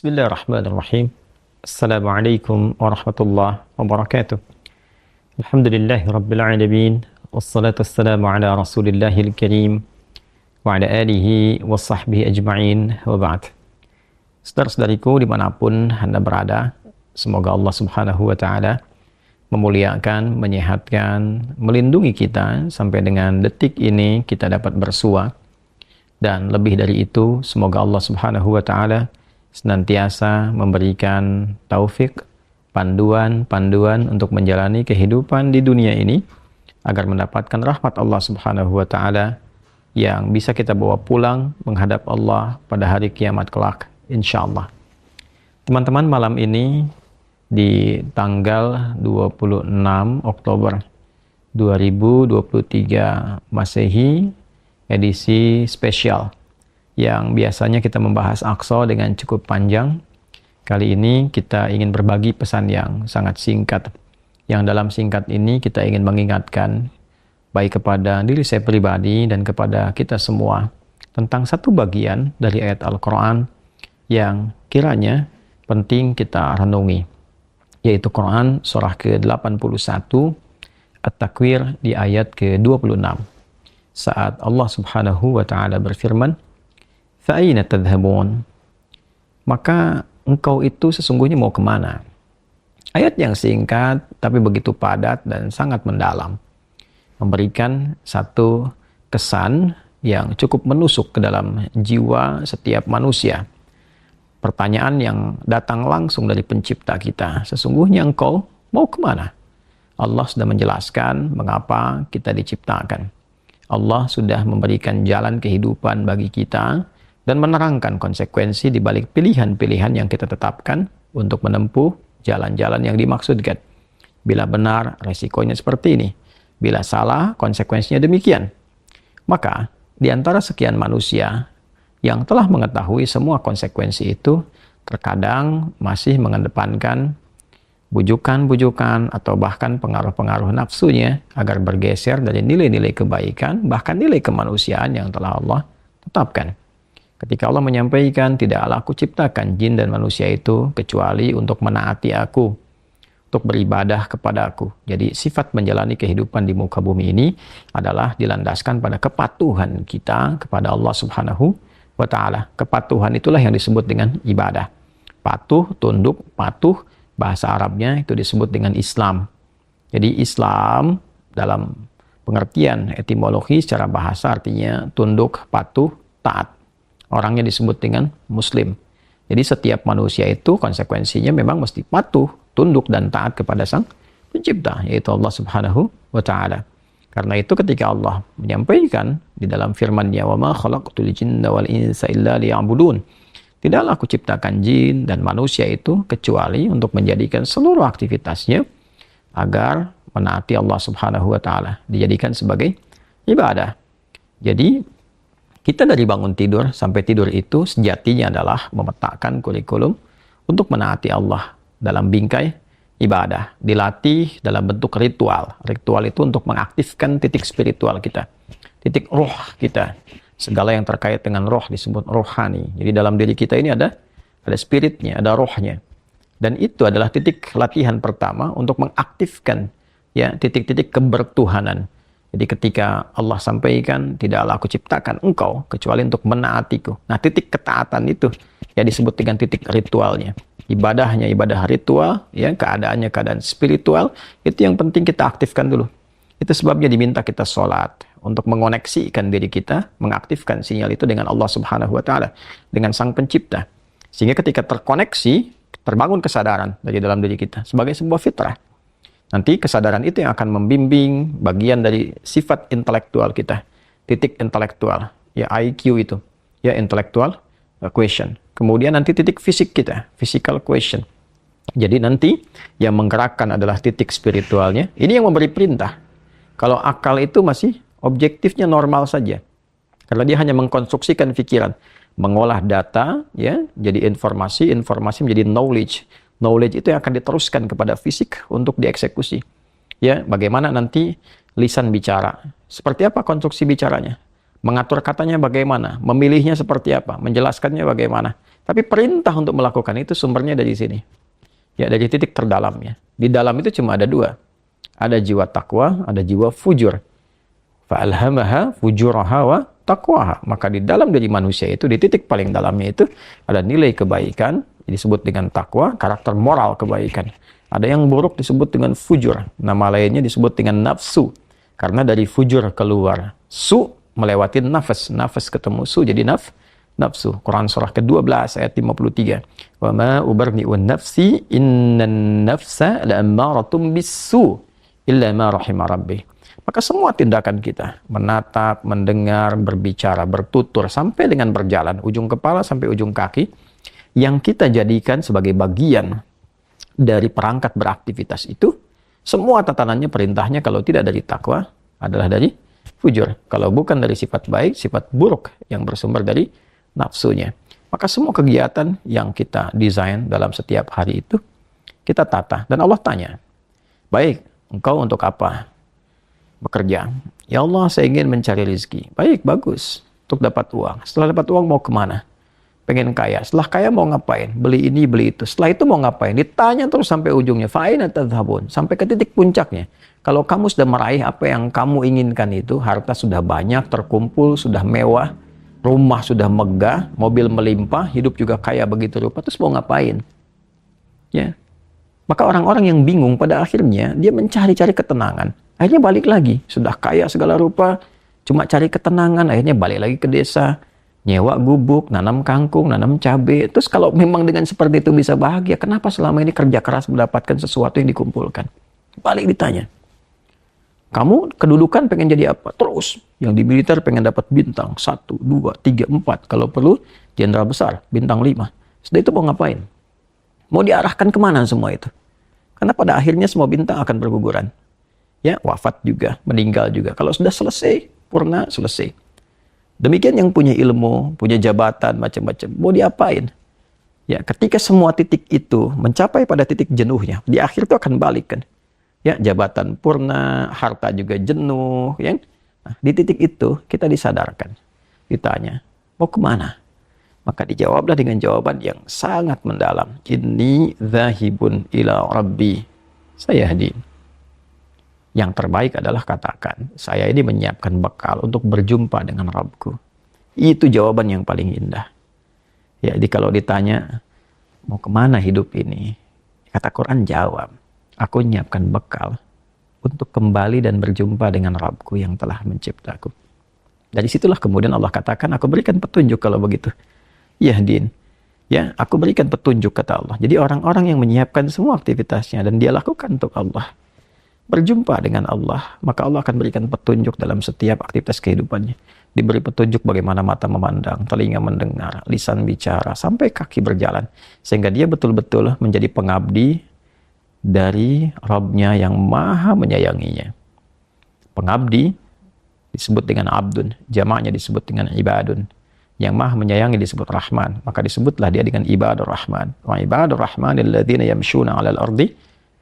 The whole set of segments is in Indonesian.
Bismillahirrahmanirrahim. Assalamualaikum warahmatullahi wabarakatuh. Alhamdulillahi rabbil alamin. Wassalatu wassalamu ala rasulillahil karim wa ala alihi wa sahbihi ajma'in wa ba'd. Saudara-saudariku dimanapun Anda berada, semoga Allah subhanahu wa ta'ala memuliakan, menyehatkan, melindungi kita sampai dengan detik ini kita dapat bersua. Dan lebih dari itu, semoga Allah subhanahu wa ta'ala senantiasa memberikan taufik, panduan untuk menjalani kehidupan di dunia ini agar mendapatkan rahmat Allah Subhanahu wa taala yang bisa kita bawa pulang menghadap Allah pada hari kiamat kelak insyaallah. Teman-teman, malam ini di tanggal 26 Oktober 2023 Masehi, edisi spesial yang biasanya kita membahas Aqsa dengan cukup panjang. Kali ini kita ingin berbagi pesan yang sangat singkat. Yang dalam singkat ini kita ingin mengingatkan baik kepada diri saya pribadi dan kepada kita semua tentang satu bagian dari ayat Al-Quran yang kiranya penting kita renungi, yaitu Quran surah ke-81 At-Takwir di ayat ke-26 saat Allah subhanahu wa ta'ala berfirman, Fa'aina tadhhabun? Maka engkau itu sesungguhnya mau kemana? Ayat yang singkat tapi begitu padat dan sangat mendalam, memberikan satu kesan yang cukup menusuk ke dalam jiwa setiap manusia. Pertanyaan yang datang langsung dari pencipta kita, sesungguhnya engkau mau kemana? Allah sudah menjelaskan mengapa kita diciptakan. Allah sudah memberikan jalan kehidupan bagi kita dan menerangkan konsekuensi di balik pilihan-pilihan yang kita tetapkan untuk menempuh jalan-jalan yang dimaksudkan. Bila benar, resikonya seperti ini. Bila salah, konsekuensinya demikian. Maka, di antara sekian manusia yang telah mengetahui semua konsekuensi itu, terkadang masih mengedepankan bujukan-bujukan atau bahkan pengaruh-pengaruh nafsunya agar bergeser dari nilai-nilai kebaikan, bahkan nilai kemanusiaan yang telah Allah tetapkan. Ketika Allah menyampaikan, tidaklah aku ciptakan jin dan manusia itu kecuali untuk menaati aku, untuk beribadah kepada aku. Jadi sifat menjalani kehidupan di muka bumi ini adalah dilandaskan pada kepatuhan kita kepada Allah subhanahu wa ta'ala. Kepatuhan itulah yang disebut dengan ibadah. Patuh, tunduk, patuh, bahasa Arabnya itu disebut dengan Islam. Jadi Islam dalam pengertian etimologi secara bahasa artinya tunduk, patuh, taat. Orangnya disebut dengan Muslim. Jadi setiap manusia itu konsekuensinya memang mesti patuh, tunduk dan taat kepada Sang Pencipta, yaitu Allah Subhanahu wa ta'ala. Karena itu ketika Allah menyampaikan di dalam firman-Nya, "Wa ma khalaqtul jinna wal insa illa liya'budun." Tidaklah aku ciptakan jin dan manusia itu kecuali untuk menjadikan seluruh aktivitasnya agar menaati Allah Subhanahu wa ta'ala, dijadikan sebagai ibadah. Jadi kita dari bangun tidur sampai tidur itu sejatinya adalah memetakan kurikulum untuk menaati Allah dalam bingkai ibadah. Dilatih dalam bentuk ritual. Ritual itu untuk mengaktifkan titik spiritual kita, titik roh kita. Segala yang terkait dengan roh disebut rohani. Jadi dalam diri kita ini ada spiritnya, ada rohnya. Dan itu adalah titik latihan pertama untuk mengaktifkan ya titik-titik kebertuhanan. Jadi ketika Allah sampaikan, tidaklah aku ciptakan engkau kecuali untuk menaatiku. Nah, titik ketaatan itu ya disebut dengan titik ritualnya. Ibadahnya ibadah ritual, ya keadaannya keadaan spiritual, itu yang penting kita aktifkan dulu. Itu sebabnya diminta kita sholat untuk mengoneksikan diri kita, mengaktifkan sinyal itu dengan Allah Subhanahu wa ta'ala, dengan Sang Pencipta. Sehingga ketika terkoneksi, terbangun kesadaran dari dalam diri kita sebagai sebuah fitrah. Nanti kesadaran itu yang akan membimbing bagian dari sifat intelektual kita, titik intelektual, ya IQ itu, ya intellectual question. Kemudian nanti titik fisik kita, physical question. Jadi nanti yang menggerakkan adalah titik spiritualnya. Ini yang memberi perintah. Kalau akal itu masih objektifnya normal saja, karena dia hanya mengkonstruksikan pikiran, mengolah data, ya jadi informasi menjadi knowledge. Knowledge itu yang akan diteruskan kepada fisik untuk dieksekusi. Ya, bagaimana nanti lisan bicara? Seperti apa konstruksi bicaranya? Mengatur katanya bagaimana, memilihnya seperti apa, menjelaskannya bagaimana. Tapi perintah untuk melakukan itu sumbernya dari sini. Ya, dari titik terdalamnya. Di dalam itu cuma ada dua. Ada jiwa takwa, ada jiwa fujur. Fa'alhamaha fujuraha wa taqwaha. Maka di dalam diri manusia itu, di titik paling dalamnya itu, ada nilai kebaikan, disebut dengan takwa, karakter moral kebaikan. Ada yang buruk disebut dengan fujur. Nama lainnya disebut dengan nafsu. Karena dari fujur keluar su, melewati nafas. Nafas ketemu su, jadi nafsu. Quran surah ke-12 ayat 53. Wa ma ubarni'un nafsi innan nafsa la'ammaratum bisu illa ma rahima rabbi. Maka semua tindakan kita, menatap, mendengar, berbicara, bertutur, sampai dengan berjalan, ujung kepala sampai ujung kaki, yang kita jadikan sebagai bagian dari perangkat beraktivitas itu, semua tatanannya, perintahnya kalau tidak dari takwa adalah dari fujur. Kalau bukan dari sifat baik, sifat buruk yang bersumber dari nafsunya. Maka semua kegiatan yang kita desain dalam setiap hari itu, kita tata. Dan Allah tanya, baik, engkau untuk apa bekerja? Ya Allah, saya ingin mencari rezeki. Baik, bagus. Untuk dapat uang. Setelah dapat uang mau kemana? Pengen kaya. Setelah kaya mau ngapain? Beli ini, beli itu. Setelah itu mau ngapain? Ditanya terus sampai ujungnya. Fa'aina tadhhabun? Sampai ke titik puncaknya. Kalau kamu sudah meraih apa yang kamu inginkan itu, harta sudah banyak, terkumpul, sudah mewah, rumah sudah megah, mobil melimpah, hidup juga kaya begitu rupa, terus mau ngapain? Ya. Maka orang-orang yang bingung pada akhirnya, dia mencari-cari ketenangan. Akhirnya balik lagi. Sudah kaya segala rupa, cuma cari ketenangan, akhirnya balik lagi ke desa, nyewa gubuk, nanam kangkung, nanam cabai. Terus kalau memang dengan seperti itu bisa bahagia, kenapa selama ini kerja keras mendapatkan sesuatu yang dikumpulkan? Balik ditanya. Kamu kedudukan pengen jadi apa? Terus. Yang di militer pengen dapat bintang 1, 2, 3, 4. Kalau perlu, jenderal besar, bintang 5. Setelah itu mau ngapain? Mau diarahkan kemana semua itu? Karena pada akhirnya semua bintang akan berguguran. Ya, wafat juga, meninggal juga. Kalau sudah selesai, purna, selesai. Demikian yang punya ilmu, punya jabatan, macam-macam. Mau diapain? Ya, ketika semua titik itu mencapai pada titik jenuhnya, di akhir itu akan balik kan. Ya, jabatan purna, harta juga jenuh, ya. Nah, di titik itu kita disadarkan, ditanya, mau kemana? Maka dijawablah dengan jawaban yang sangat mendalam. Inni dzahibun ila rabbi sayahdi. Yang terbaik adalah katakan, saya ini menyiapkan bekal untuk berjumpa dengan Rabbku. Itu jawaban yang paling indah. Ya, jadi kalau ditanya, mau kemana hidup ini? Kata Quran jawab, aku menyiapkan bekal untuk kembali dan berjumpa dengan Rabbku yang telah menciptaku. Dari situlah kemudian Allah katakan, aku berikan petunjuk kalau begitu. Yahdin. Ya, aku berikan petunjuk kata Allah. Jadi orang-orang yang menyiapkan semua aktivitasnya dan dia lakukan untuk Allah, berjumpa dengan Allah, maka Allah akan berikan petunjuk dalam setiap aktivitas kehidupannya. Diberi petunjuk bagaimana mata memandang, telinga mendengar, lisan bicara, sampai kaki berjalan. Sehingga dia betul-betul menjadi pengabdi dari Rabb-Nya yang maha menyayanginya. Pengabdi disebut dengan abdun, jamaknya disebut dengan ibadun. Yang maha menyayangi disebut Rahman, maka disebutlah dia dengan ibadur Rahman. Wa ibadur Rahmanil ladzina yamshuna 'alal ardi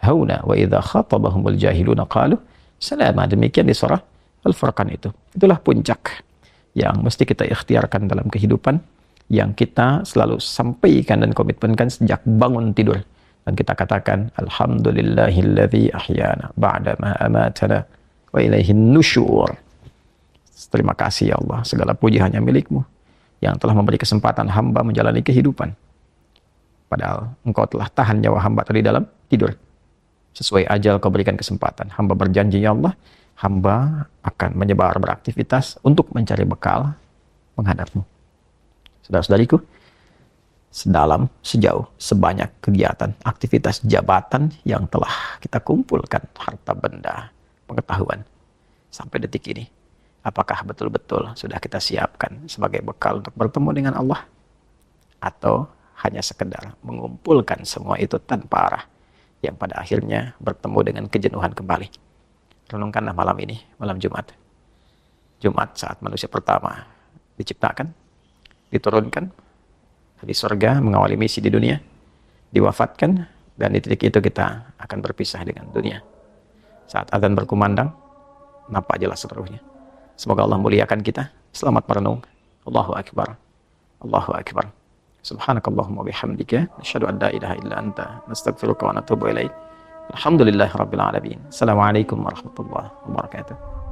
hauna wa idza khatabahumul jahiluna qalu salama. Demikian di surah Al-Furqan itu. Itulah puncak yang mesti kita ikhtiarkan dalam kehidupan, yang kita selalu sampaikan dan komitmenkan sejak bangun tidur. Dan kita katakan, alhamdulillahilladzi ahyana ba'da ma amatana wa ilaihin nusyur. Terima kasih ya Allah, segala puji hanya milik-Mu yang telah memberi kesempatan hamba menjalani kehidupan. Padahal Engkau telah tahan nyawa hamba tadi dalam tidur. Sesuai ajal Kau berikan kesempatan. Hamba berjanji ya Allah, hamba akan menyebar beraktivitas untuk mencari bekal menghadap-Mu. Saudara-saudariku, sedalam, sejauh, sebanyak kegiatan, aktivitas jabatan yang telah kita kumpulkan, harta benda, pengetahuan, sampai detik ini, apakah betul-betul sudah kita siapkan sebagai bekal untuk bertemu dengan Allah? Atau hanya sekedar mengumpulkan semua itu tanpa arah, yang pada akhirnya bertemu dengan kejenuhan kembali? Renungkanlah malam ini, malam Jumat. Jumat saat manusia pertama diciptakan, diturunkan di surga mengawali misi di dunia, diwafatkan, dan di titik itu kita akan berpisah dengan dunia. Saat azan berkumandang, nampak jelas seluruhnya. Semoga Allah muliakan kita Selamat merenung. Allahu Akbar. Allahu Akbar. Subhanakallahumma bihamdika nasyhadu an la ilaha illa anta nastaghfiruka wa natubu ilaik. Alhamdulillahirabbil alamin. Assalamualaikum warahmatullahi wabarakatuh.